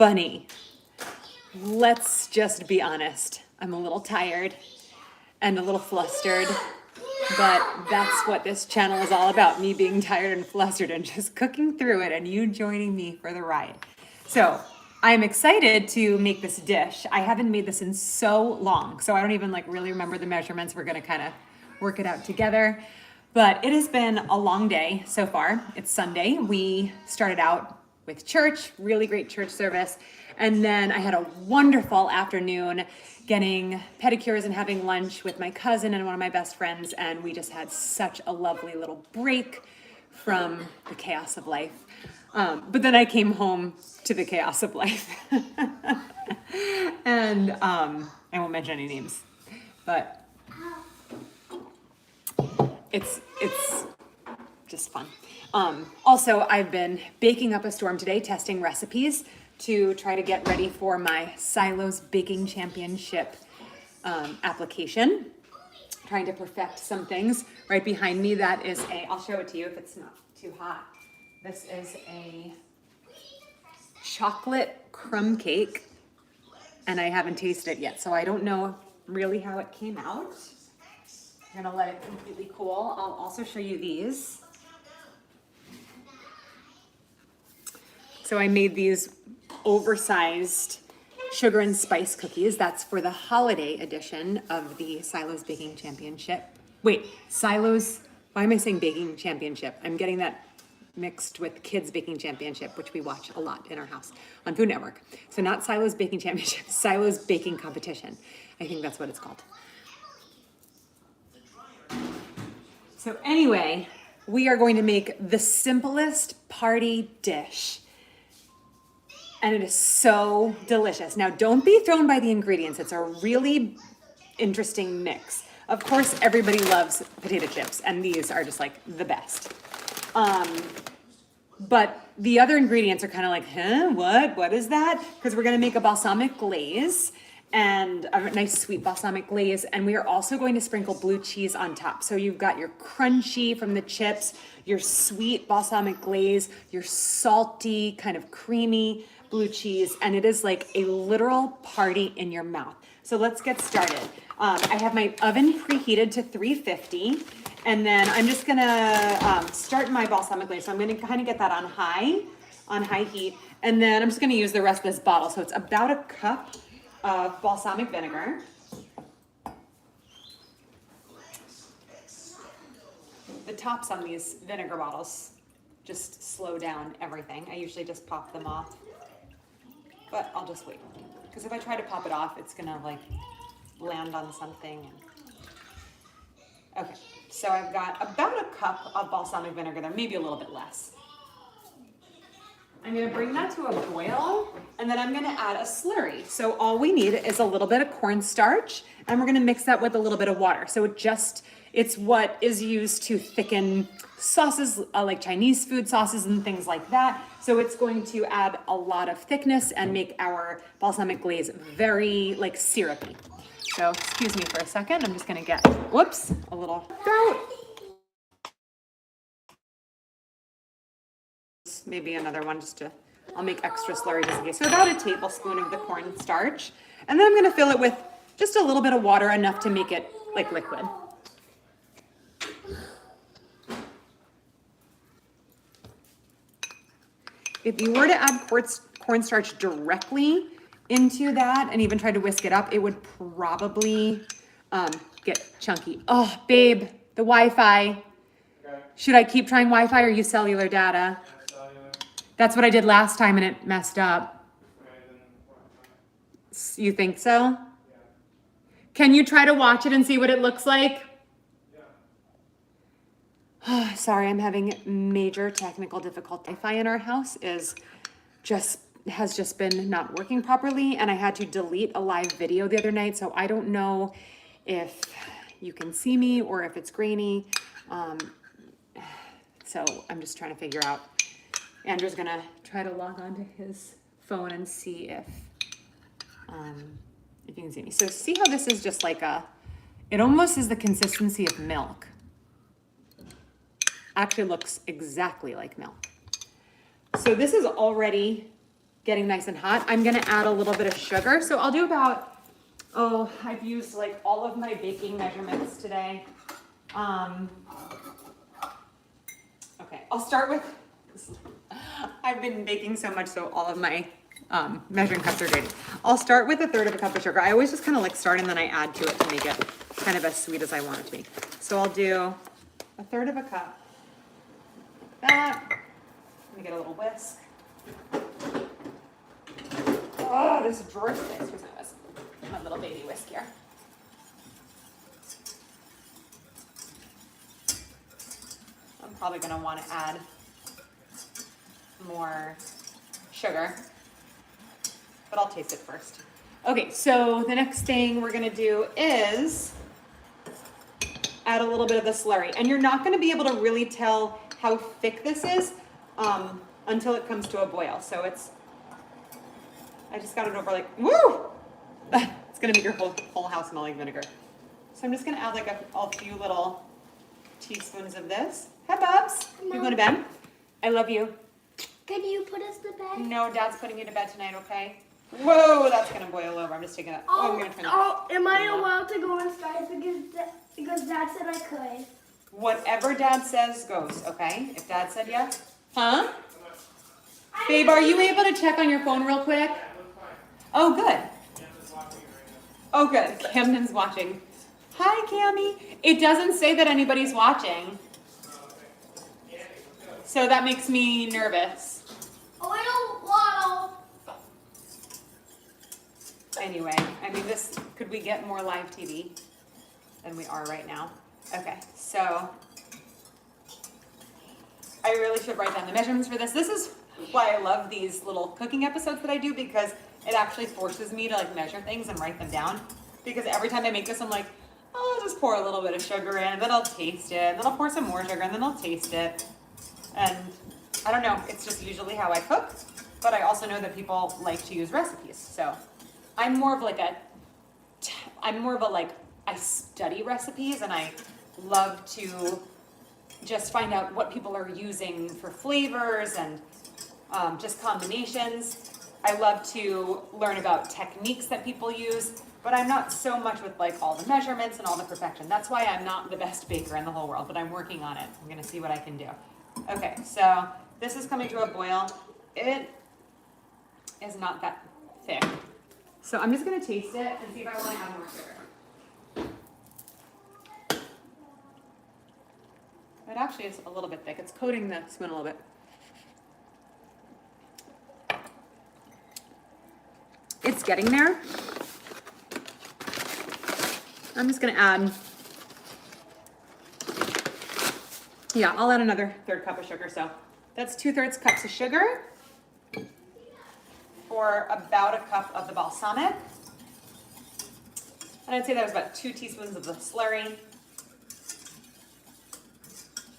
Bunny, let's just be honest. I'm a little tired and a little flustered, but that's what this channel is all about, me being tired and flustered and just cooking through it and you joining me for the ride. So I'm excited to make this dish. I haven't made this in so long, so I don't even really remember the measurements. We're gonna kind of work it out together. But it has been a long day so far. It's Sunday. We started out with church, really great church service. And then I had a wonderful afternoon getting pedicures and having lunch with my cousin and one of my best friends. And we just had such a lovely little break from the chaos of life. But then I came home to the chaos of life. And I won't mention any names, but it's just fun. Also, I've been baking up a storm today, testing recipes to try to get ready for my Silo's Baking Championship application. Trying to perfect some things. Right behind me, that is I'll show it to you if it's not too hot. This is a chocolate crumb cake, and I haven't tasted it yet, so I don't know really how it came out. I'm gonna let it completely cool. I'll also show you these. So I made these oversized sugar and spice cookies. That's for the holiday edition of the Silo's Baking Championship. Wait, Silo's, why am I saying Baking Championship? I'm getting that mixed with Kids Baking Championship, which we watch a lot in our house on Food Network. So not Silo's Baking Championship, Silo's Baking Competition. I think that's what it's called. So anyway, we are going to make the simplest party dish. And it is so delicious. Now, don't be thrown by the ingredients. It's a really interesting mix. Of course, everybody loves potato chips, and these are just the best. But the other ingredients are kind of what is that? Because we're gonna make a balsamic glaze and a nice sweet balsamic glaze. And we are also going to sprinkle blue cheese on top. So you've got your crunchy from the chips, your sweet balsamic glaze, your salty, kind of creamy blue cheese. And it is like a literal party in your mouth. So let's get started. I have my oven preheated to 350. And then I'm just gonna start my balsamic glaze. So I'm gonna kind of get that on high heat. And then I'm just gonna use the rest of this bottle. So it's about a cup of balsamic vinegar. The tops on these vinegar bottles just slow down everything. I usually just pop them off, but I'll just wait. Because if I try to pop it off, it's gonna land on something. Okay, so I've got about a cup of balsamic vinegar there, maybe a little bit less. I'm gonna bring that to a boil, and then I'm gonna add a slurry. So all we need is a little bit of cornstarch, and we're gonna mix that with a little bit of water. So it's what is used to thicken sauces, like Chinese food sauces and things like that. So it's going to add a lot of thickness and make our balsamic glaze very syrupy. So excuse me for a second, I'm just gonna get, whoops, a little throat. Maybe another one I'll make extra slurry just in case. So about a tablespoon of the cornstarch. And then I'm gonna fill it with just a little bit of water, enough to make it liquid. If you were to add cornstarch directly into that and even try to whisk it up, it would probably get chunky. Oh, babe, the Wi-Fi. Okay. Should I keep trying Wi-Fi or use cellular data? That's what I did last time and it messed up. You think so? Yeah. Can you try to watch it and see what it looks like? Yeah. Oh, sorry, I'm having major technical difficulty. Wi-Fi in our house has just been not working properly, and I had to delete a live video the other night, so I don't know if you can see me or if it's grainy. So I'm just trying to figure out. Andrew's gonna try to log onto his phone and see if you can see me. So see how this is just it almost is the consistency of milk. Actually looks exactly like milk. So this is already getting nice and hot, I'm gonna add a little bit of sugar. So I'll do about, I've used like all of my baking measurements today. Okay, I'll start with, I've been baking so much, so all of my measuring cups are dirty. I'll start with 1/3 cup of sugar. I always just kind of like start and then I add to it to make it kind of as sweet as I want it to be. So I'll do 1/3 cup. That. Let me get a little whisk. Oh, this drawer space. Where's my whisk? My little baby whisk here. I'm probably going to want to add more sugar, but I'll taste it first. Okay, so the next thing we're going to do is add a little bit of the slurry. And you're not going to be able to really tell how thick this is until it comes to a boil. So it's, I just got it over like, woo! It's going to make your whole house smell like vinegar. So I'm just going to add like a few little teaspoons of this. Hi, Bubs. You going to bed? I love you. Can you put us to bed? No, Dad's putting you to bed tonight, okay? Whoa, that's going to boil over. I'm just taking that. I'm going to turn that. Oh, am I allowed to go inside because Dad said I could? Whatever Dad says goes, okay? If Dad said yes. Huh? Babe, are you able to check on your phone real quick? Oh, good. Oh, good. Camden's watching. Hi, Cammy. It doesn't say that anybody's watching. So that makes me nervous. Oh, I don't want Anyway, I mean, could we get more live TV than we are right now? Okay, so I really should write down the measurements for this. This is why I love these little cooking episodes that I do, because it actually forces me to like measure things and write them down. Because every time I make this, I'm like, oh, I'll just pour a little bit of sugar in, and then I'll taste it, and then I'll pour some more sugar, and then I'll taste it. And I don't know, it's just usually how I cook, but I also know that people like to use recipes. So I'm more of like I study recipes and I love to just find out what people are using for flavors and just combinations. I love to learn about techniques that people use, but I'm not so much with like all the measurements and all the perfection. That's why I'm not the best baker in the whole world, but I'm working on it. I'm gonna see what I can do. Okay, so this is coming to a boil. It is not that thick. So I'm just gonna taste it and see if I wanna add more sugar. It actually is a little bit thick. It's coating the spoon a little bit. It's getting there. I'm just gonna add, yeah, I'll add another 1/3 cup of sugar. So that's 2/3 cups of sugar for about a cup of the balsamic. And I'd say that was about 2 teaspoons of the slurry.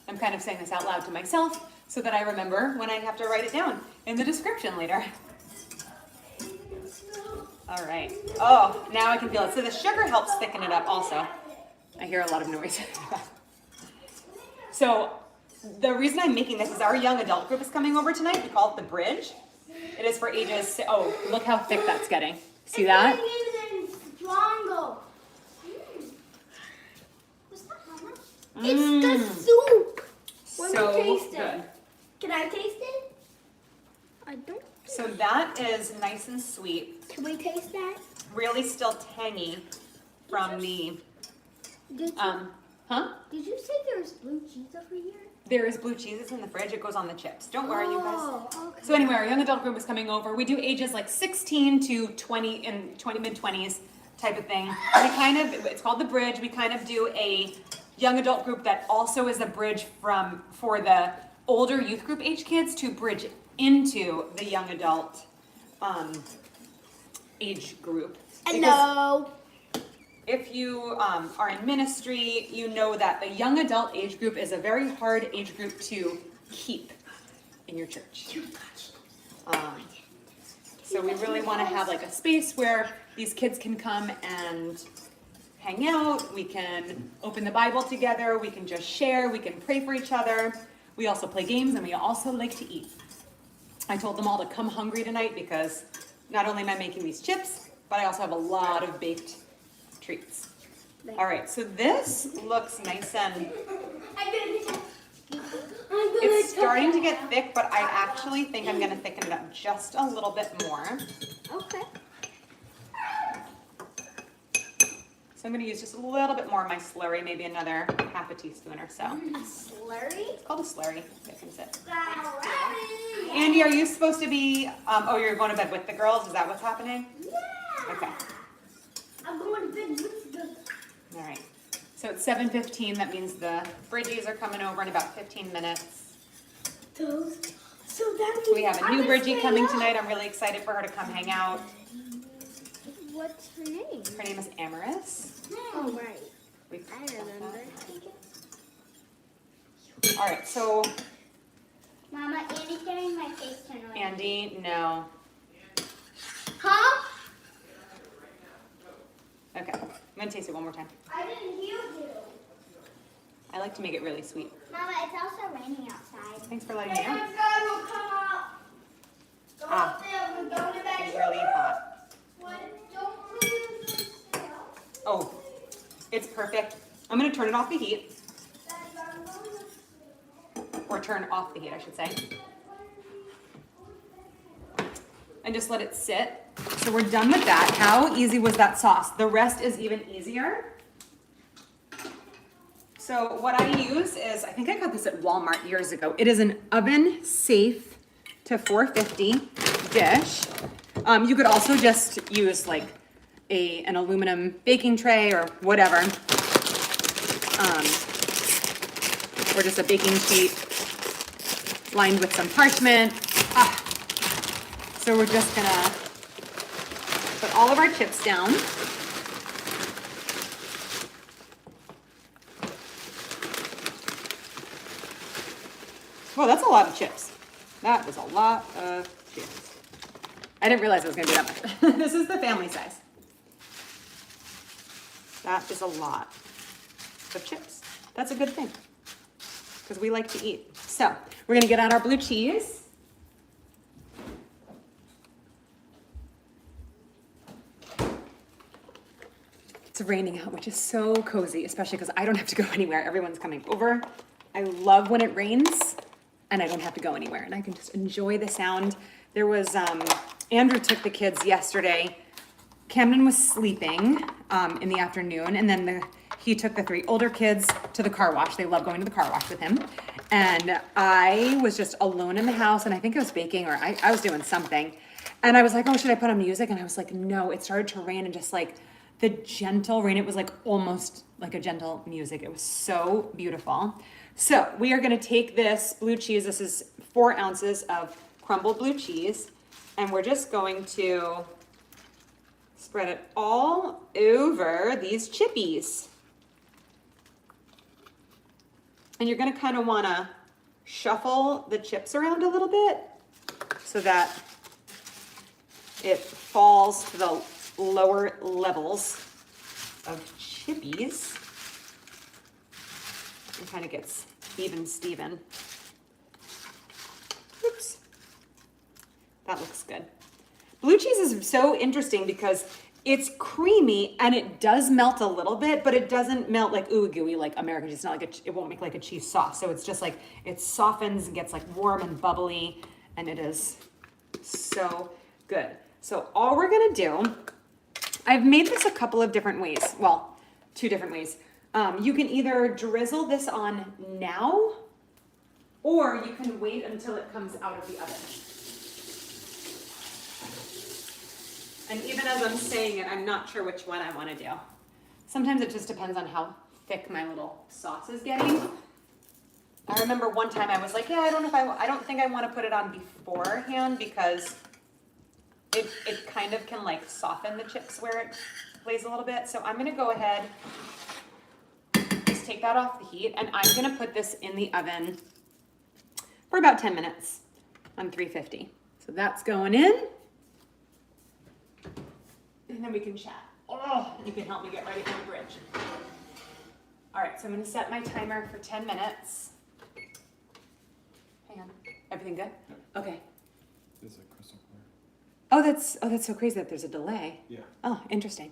I'm kind of saying this out loud to myself so that I remember when I have to write it down in the description later. All right. Oh, now I can feel it. So the sugar helps thicken it up also. I hear a lot of noise. So the reason I'm making this is our young adult group is coming over tonight. We call it the bridge. It is for ages, oh, look how thick that's getting. See that? It's the soup. Let So me taste good. it. Can I taste it? I don't. So that is nice and sweet. Can we taste that? Really still tangy from the, Did you say there's blue cheese over here? there is blue cheese. It's in the fridge. It goes on the chips. Don't worry, you guys. Oh, okay. So anyway, our young adult group is coming over. We do ages like 16 to 20 and mid-20s type of thing. It's called the bridge. We kind of do a young adult group that also is a bridge for the older youth group age kids to bridge into the young adult age group. Hello. If you are in ministry, you know that the young adult age group is a very hard age group to keep in your church. So we really want to have like a space where these kids can come and hang out. We can open the Bible together. We can just share. We can pray for each other. We also play games and we also like to eat. I told them all to come hungry tonight because not only am I making these chips, but I also have a lot of baked treats. All right, so this looks nice and it's starting to get thick, but I actually think I'm gonna thicken it up just a little bit more. Okay. So I'm gonna use just a little bit more of my slurry, maybe another half a teaspoon or so. A slurry? It's called a slurry, thickens it. Slurry. Andy, are you supposed to be, oh, you're going to bed with the girls? Is that what's happening? Yeah. Okay, I'm going to bed with the... all right. So it's 7:15, that means the Bridgies are coming over in about 15 minutes. So that means We have a new Bridgie coming tonight. I'm really excited for her to come hang out. What's her name? Her name is Amaris. Oh, right. We've I remember. All right, so Mama, Andy's getting my face turned on. Andy, no. Huh? Okay, I'm gonna taste it one more time. I didn't hear you. I like to make it really sweet. Mama, it's also raining outside. Thanks for letting me know. Will come out. Go Ah. up there. We're going to bed. It's really hot. What? Don't please. Oh, it's perfect. I'm gonna turn it off the heat, or turn off the heat, I should say. And just let it sit. So we're done with that. How easy was that sauce? The rest is even easier. So what I use is, I think I got this at Walmart years ago. It is an oven safe to 450 dish. You could also just use like an aluminum baking tray or whatever. Or just a baking sheet lined with some parchment. So we're just gonna put all of our chips down. Whoa, that's a lot of chips. That is a lot of chips. I didn't realize it was gonna be that much. This is the family size. That is a lot of chips. That's a good thing, because we like to eat. So we're gonna get out our blue cheese. It's raining out, which is so cozy, especially because I don't have to go anywhere. Everyone's coming over. I love when it rains and I don't have to go anywhere and I can just enjoy the sound. There was, Andrew took the kids yesterday. Camden was sleeping in the afternoon, and then he took the 3 older kids to the car wash. They love going to the car wash with him. And I was just alone in the house, and I think I was baking or I was doing something. And I was like, oh, should I put on music? And I was like, no, it started to rain, and just like the gentle rain, it was like almost like a gentle music. It was so beautiful. So we are gonna take this blue cheese. This is 4 ounces of crumbled blue cheese, and we're just going to spread it all over these chippies. And you're gonna kind of wanna shuffle the chips around a little bit so that it falls to the lower levels of chippies and kind of gets even Steven. Oops. That looks good. Blue cheese is so interesting because it's creamy and it does melt a little bit, but it doesn't melt like ooey gooey like American cheese. It's not like it won't make like a cheese sauce. So it's just like it softens and gets like warm and bubbly, and it is so good. So all we're gonna do, I've made this a couple of different ways. Well, 2 different ways. You can either drizzle this on now, or you can wait until it comes out of the oven. And even as I'm saying it, I'm not sure which one I want to do. Sometimes it just depends on how thick my little sauce is getting. I remember one time I was like, yeah, I don't think I want to put it on beforehand because it kind of can like soften the chips where it plays a little bit. So I'm gonna go ahead, just take that off the heat, and I'm gonna put this in the oven for about 10 minutes on 350. So that's going in. And then we can chat. Oh, you can help me get ready for the bridge. All right, so I'm gonna set my timer for 10 minutes. Hang on, everything good? Okay. It's like crystal clear. Oh, that's so crazy that there's a delay. Yeah. Oh, interesting.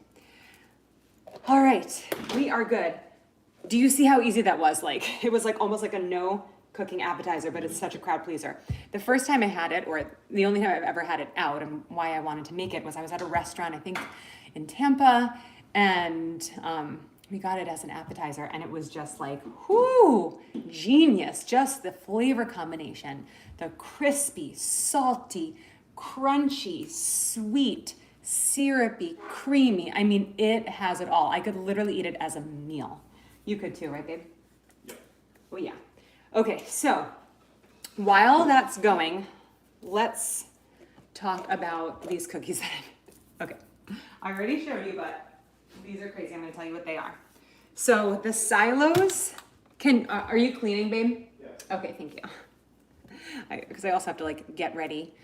All right, we are good. Do you see how easy that was? Like, it was like almost like a no cooking appetizer, but it's such a crowd pleaser. The first time I had it, or the only time I've ever had it out, and why I wanted to make it was I was at a restaurant, I think in Tampa, and we got it as an appetizer, and it was just like, whoo, genius. Just the flavor combination, the crispy, salty, crunchy, sweet, syrupy, creamy. I mean, it has it all. I could literally eat it as a meal. You could too, right, babe? Yeah. Oh, yeah. Okay, so while that's going, let's talk about these cookies that I made. Okay, I already showed you, but these are crazy. I'm going to tell you what they are. So the silos are you cleaning, babe? Yes. Okay, thank you. Because I also have to like get ready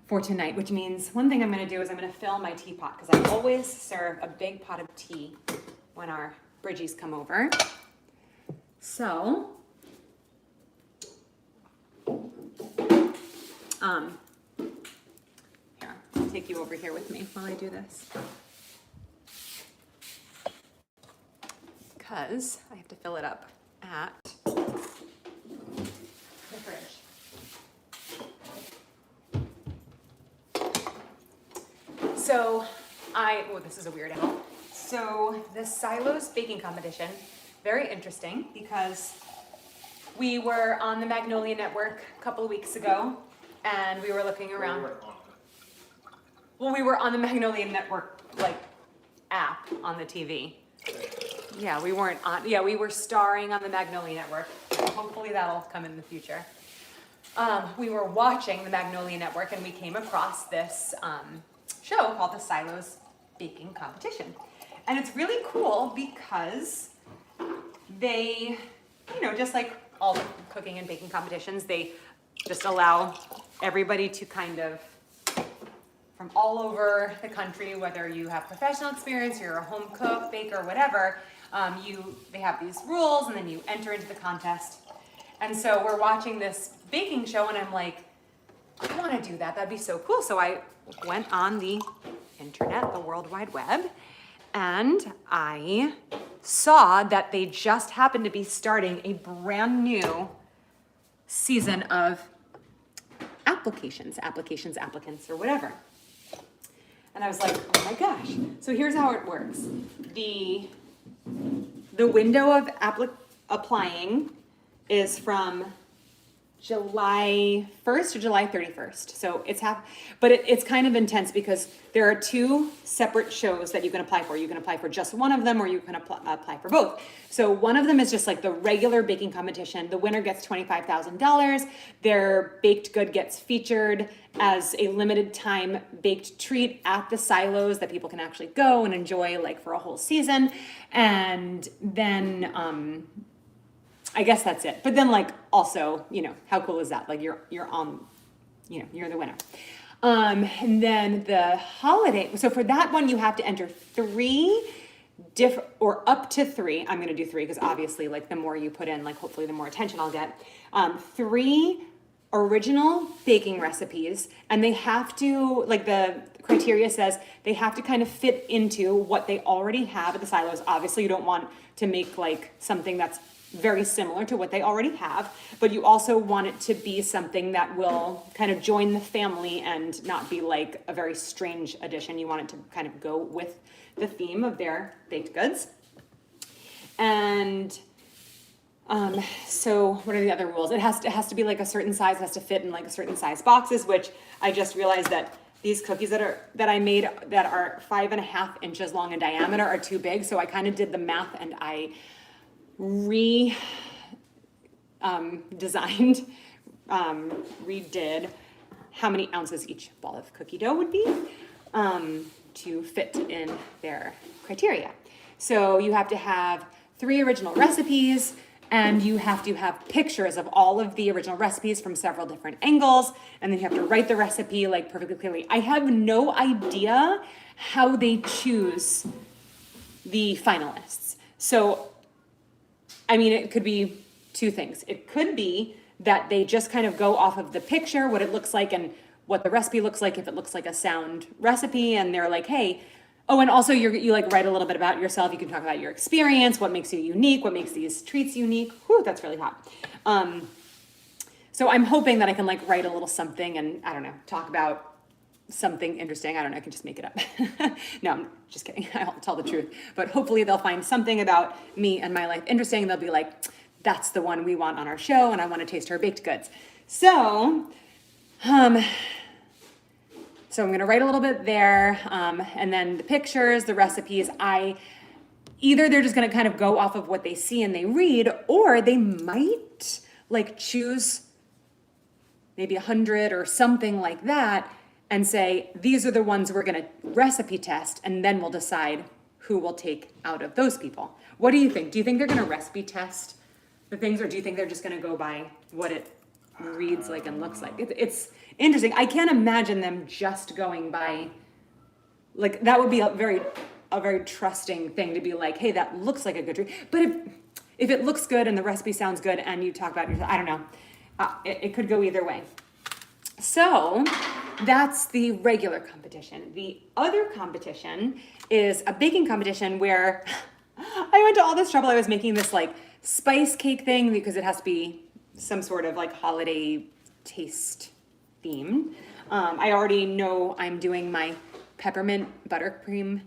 for tonight, which means one thing I'm going to do is I'm going to fill my teapot because I always serve a big pot of tea when our Bridgies come over. So, here, I'll take you over here with me while I do this. Because I have to fill it up at the fridge. So this is a weird angle. So the Silos baking competition, very interesting because we were on the Magnolia Network a couple of weeks ago and we were looking around. Well, we were on the Magnolia Network like app on the TV. Yeah, we weren't on, yeah, we were starring on the Magnolia Network. Hopefully that'll come in the future. We were watching the Magnolia Network and we came across this show called the Silos Baking Competition. And it's really cool because they, just like all the cooking and baking competitions, they just allow everybody to kind of, from all over the country, whether you have professional experience, you're a home cook, baker, whatever, they have these rules and then you enter into the contest. And so we're watching this baking show and I'm like, I want to do that. That'd be so cool. So I went on the internet, the World Wide Web, and I saw that they just happened to be starting a brand new season of applicants, or whatever. And I was like, oh my gosh. So here's how it works. The window of applying is from July 1st or July 31st. So it's kind of intense because there are two separate shows that you can apply for. You can apply for just one of them or you can apply for both. So one of them is just like the regular baking competition. The winner gets $25,000. Their baked good gets featured as a limited time baked treat at the silos that people can actually go and enjoy like for a whole season. And then, I guess that's it. But then like also, how cool is that? Like you're on, you're the winner. And then the holiday, so for that one you have to enter up to three. I'm going to do three because obviously like the more you put in, like hopefully the more attention I'll get. 3 original baking recipes, and they have to, like the criteria says, they have to kind of fit into what they already have at the silos. Obviously you don't want to make like something that's very similar to what they already have, but you also want it to be something that will kind of join the family and not be like a very strange addition. You want it to kind of go with the theme of their baked goods. And so what are the other rules? It has to be like a certain size, it has to fit in like a certain size boxes, which I just realized that these cookies that I made that are 5.5 inches long in diameter are too big. So I kind of did the math and I redid how many ounces each ball of cookie dough would be to fit in their criteria. So you have to have 3 original recipes and you have to have pictures of all of the original recipes from several different angles, and then you have to write the recipe like perfectly clearly. I have no idea how they choose the finalists. So I mean, it could be 2 things. It could be that they just kind of go off of the picture, what it looks like and what the recipe looks like, if it looks like a sound recipe, and they're like, hey, oh, and also you like write a little bit about yourself. You can talk about your experience, what makes you unique, what makes these treats unique. Whew, that's really hot. So I'm hoping that I can like write a little something and I don't know, talk about something interesting. I don't know, I can just make it up. No, I'm just kidding. I'll tell the truth. But hopefully they'll find something about me and my life interesting. They'll be like, that's the one we want on our show, and I want to taste her baked goods. So I'm gonna write a little bit there, and then the pictures, the recipes, either they're just gonna kind of go off of what they see and they read, or they might like choose maybe 100 or something like that and say, these are the ones we're gonna recipe test, and then we'll decide who we'll take out of those people. What do you think? Do you think they're gonna recipe test the things, or do you think they're just gonna go by what it reads like and looks like? It's interesting. I can't imagine them just going by, like, that would be a very trusting thing to be like, hey, that looks like a good treat. But if it looks good and the recipe sounds good and you talk about yourself, I don't know. It could go either way. So that's the regular competition. The other competition is a baking competition where I went to all this trouble. I was making this like spice cake thing because it has to be some sort of like holiday taste theme. I already know I'm doing my peppermint buttercream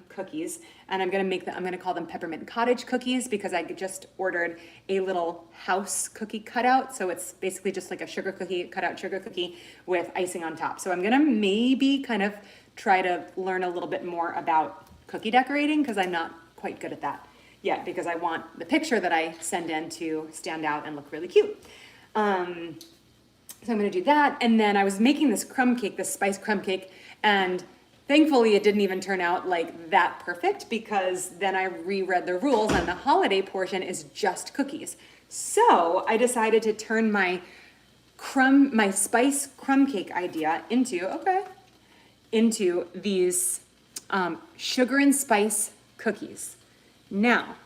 cookies, and I'm gonna call them peppermint cottage cookies because I just ordered a little house cookie cutout. So it's basically just like a cutout sugar cookie with icing on top. So I'm gonna maybe kind of try to learn a little bit more about cookie decorating because I'm not quite good at that yet, because I want the picture that I send in to stand out and look really cute. So I'm gonna do that. And then I was making this crumb cake, this spice crumb cake, and thankfully it didn't even turn out like that perfect, because then I reread the rules and the holiday portion is just cookies. So I decided to turn my spice crumb cake idea into these sugar and spice cookies. Now,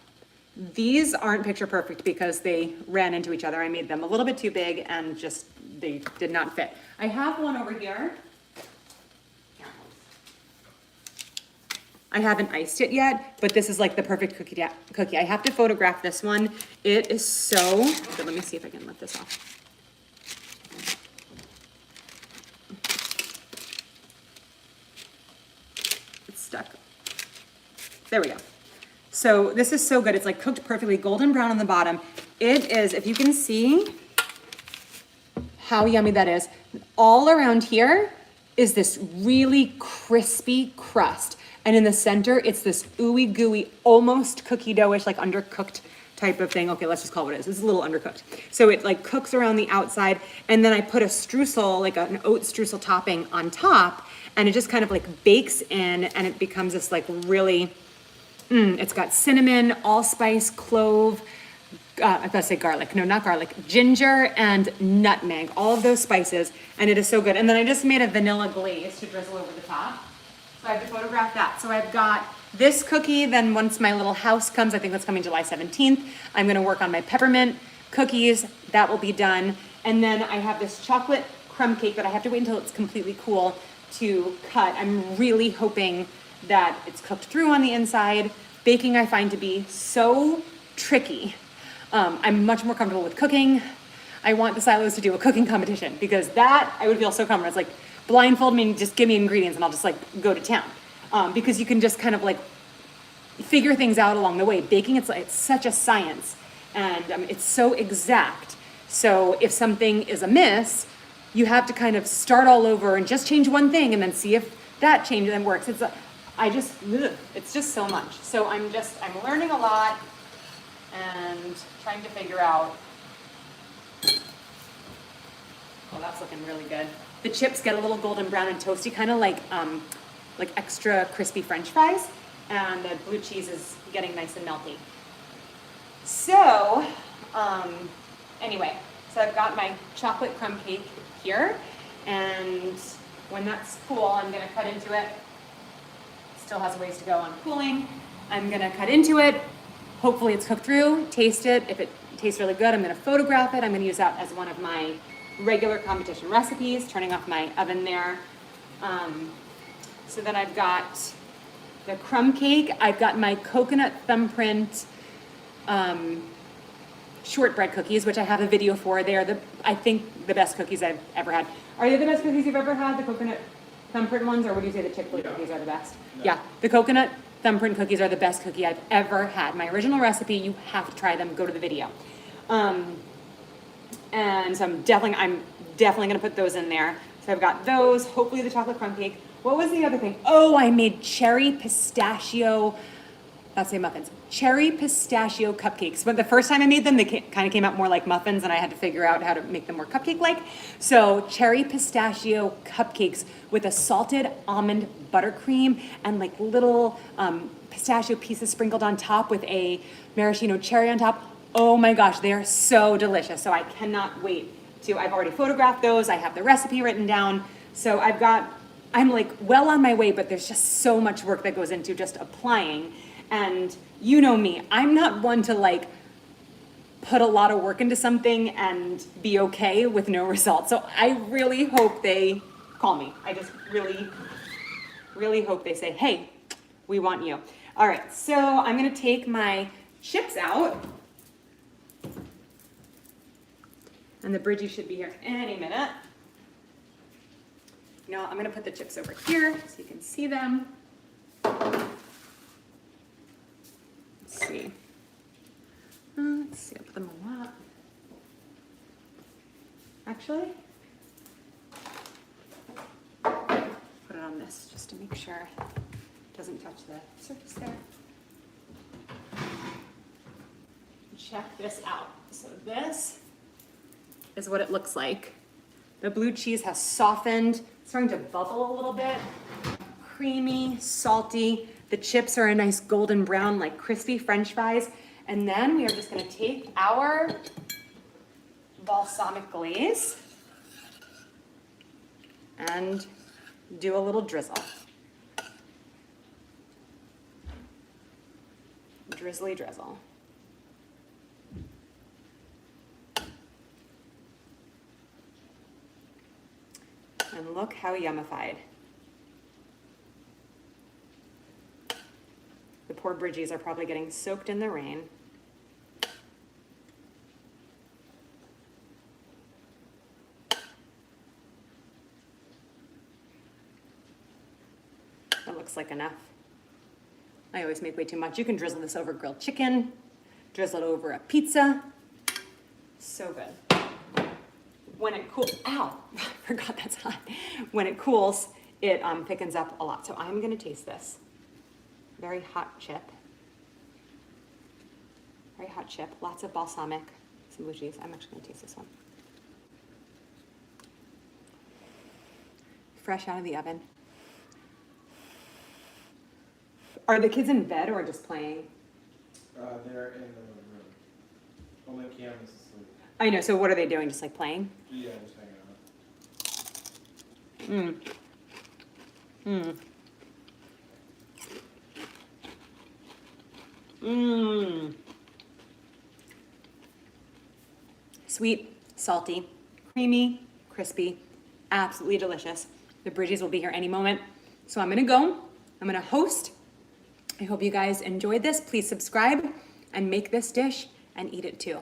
these aren't picture perfect because they ran into each other. I made them a little bit too big and just, they did not fit. I have one over here. I haven't iced it yet, but this is like the perfect cookie. I have to photograph this one. It is so, but let me see if I can let this off. It's stuck. There we go. So this is so good. It's like cooked perfectly, golden brown on the bottom. It is, if you can see how yummy that is, all around here is this really crispy crust. And in the center, it's this ooey gooey, almost cookie dough-ish, like undercooked type of thing. Okay, let's just call it what it is. This is a little undercooked. So it like cooks around the outside, and then I put a streusel, like an oat streusel topping on top, and it just kind of like bakes in, and it becomes this like really, it's got cinnamon, allspice, clove, I was about to say garlic. No, not garlic. Ginger and nutmeg, all of those spices, and it is so good. And then I just made a vanilla glaze to drizzle over the top. So I have to photograph that. So I've got this cookie, then once my little house comes, I think that's coming July 17th, I'm gonna work on my peppermint cookies. That will be done. And then I have this chocolate crumb cake that I have to wait until it's completely cool to cut. I'm really hoping that it's cooked through on the inside. Baking I find to be so tricky. I'm much more comfortable with cooking. I want the silos to do a cooking competition because that I would feel so comfortable. It's like blindfold me and just give me ingredients and I'll just like go to town. Because you can just kind of like figure things out along the way. Baking, it's such a science and it's so exact. So if something is amiss, you have to kind of start all over and just change one thing and then see if that change then works. It's just so much. So I'm learning a lot and trying to figure out. Oh, that's looking really good. The chips get a little golden brown and toasty, kind of like extra crispy French fries, and the blue cheese is getting nice and melty. So, anyway, so I've got my chocolate crumb cake here, and when that's cool, I'm gonna cut into it. Still has a ways to go on cooling. I'm gonna cut into it. Hopefully it's cooked through, taste it. If it tastes really good, I'm gonna photograph it. I'm gonna use that as one of my regular competition recipes, turning off my oven there. So then I've got the crumb cake. I've got my coconut thumbprint shortbread cookies, which I have a video for. They are I think the best cookies I've ever had. Are they the best cookies you've ever had, the coconut thumbprint ones, or would you say the Chick-fil-A cookies are the best? No. Yeah, the coconut thumbprint cookies are the best cookie I've ever had. My original recipe, you have to try them, go to the video. And so I'm definitely gonna put those in there. So I've got those, hopefully the chocolate crumb cake. What was the other thing? Oh, I made cherry pistachio, let's say muffins. Cherry pistachio cupcakes. But the first time I made them, they kind of came out more like muffins, and I had to figure out how to make them more cupcake-like. So cherry pistachio cupcakes with a salted almond buttercream and like little pistachio pieces sprinkled on top with a maraschino cherry on top. Oh my gosh, they are so delicious. So I cannot wait to, I've already photographed those. I have the recipe written down. So I'm like well on my way, but there's just so much work that goes into just applying. And you know me, I'm not one to like put a lot of work into something and be okay with no results. So I really hope they call me. I just really, really hope they say, hey, we want you. All right, so I'm gonna take my chips out. And the Bridgie should be here any minute. You know, I'm gonna put the chips over here so you can see them. Let's see, I'll put them on that. Actually, put it on this just to make sure it doesn't touch the surface there. Check this out. So this is what it looks like. The blue cheese has softened, starting to bubble a little bit. Creamy, salty. The chips are a nice golden brown, like crispy French fries. And then we are just gonna take our balsamic glaze and do a little drizzle. Drizzly drizzle. And look how yummified. The poor Bridgies are probably getting soaked in the rain. That looks like enough. I always make way too much. You can drizzle this over grilled chicken, drizzle it over a pizza. So good. When it cools, ow, I forgot that's hot. When it cools, it thickens up a lot. So I'm gonna taste this. Very hot chip. Very hot chip, lots of balsamic, some blue cheese. I'm actually gonna taste this one. Fresh out of the oven. Are the kids in bed or just playing? They're in the room. Only Cam is asleep. I know, so what are they doing, just like playing? Yeah, just hanging out. Sweet, salty, creamy, crispy, absolutely delicious. The Bridgies will be here any moment. So I'm gonna go, I'm gonna host. I hope you guys enjoyed this. Please subscribe and make this dish and eat it too.